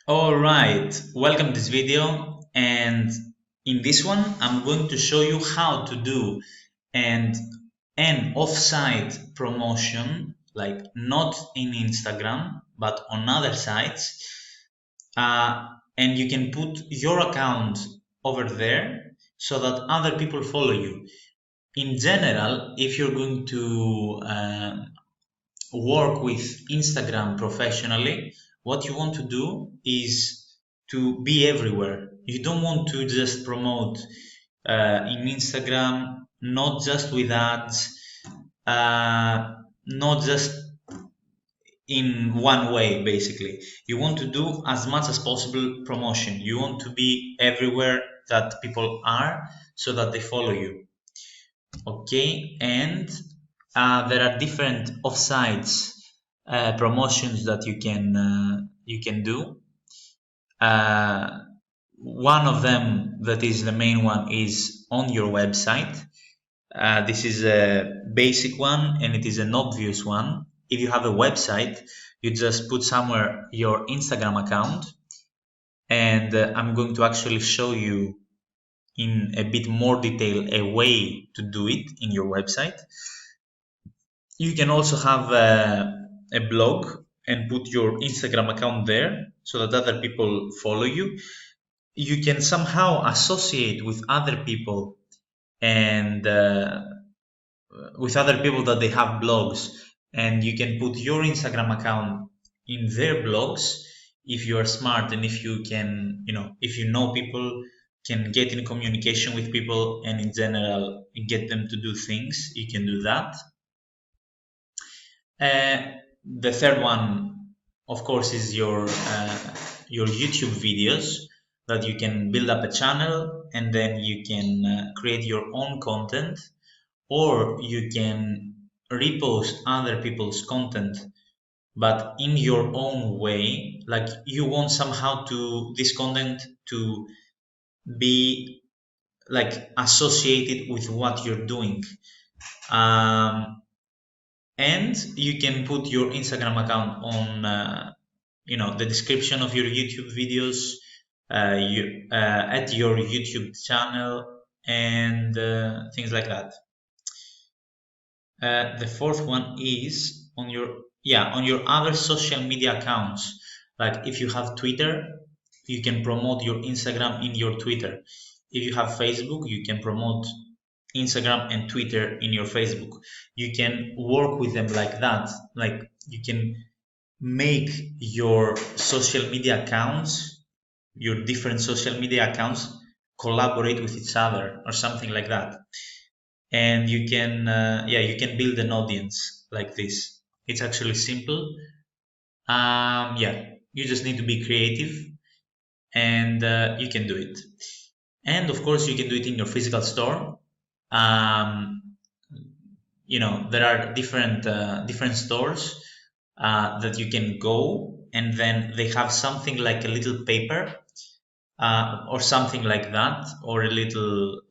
All right, welcome to this video, and in this one I'm going to show you how to do and an off-site promotion, like not in Instagram but on other sites, and you can put your account over there so that other people follow you. In general, if you're going to work with Instagram professionally, what you want to do is to be everywhere. You don't want to just promote in Instagram, not just with ads, not just in one way, basically. You want to do as much as possible promotion. You want to be everywhere that people are so that they follow you. Okay, and there are different offsites promotions that you can do. One of them, that is the main one, is on your website. This is a basic one and it is an obvious one. If you have a website, you just put somewhere your Instagram account, and I'm going to actually show you in a bit more detail a way to do it in your website. You can also have a blog and put your Instagram account there so that other people follow you. You can somehow associate with other people and with other people that they have blogs, and you can put your Instagram account in their blogs if you are smart, and if you can, if you know people, can get in communication with people, and in general get them to do things, you can do that. The third one, of course, is your YouTube videos, that you can build up a channel and then you can create your own content, or you can repost other people's content, but in your own way. Like, you want somehow to this content to be like associated with what you're doing. And you can put your Instagram account on the description of your YouTube videos, at your YouTube channel, and things like that. The fourth one is on your other social media accounts. Like, if you have Twitter, you can promote your Instagram in your Twitter. If you have Facebook, you can promote Instagram and Twitter in your Facebook. You can work with them like that. Like, you can make your social media accounts, your different social media accounts, collaborate with each other or something like that. And you can build an audience like this. It's actually simple. You just need to be creative, and you can do it. And of course, you can do it in your physical store. um, there are different stores that you can go, and then they have something like a little paper, or something like that, or a little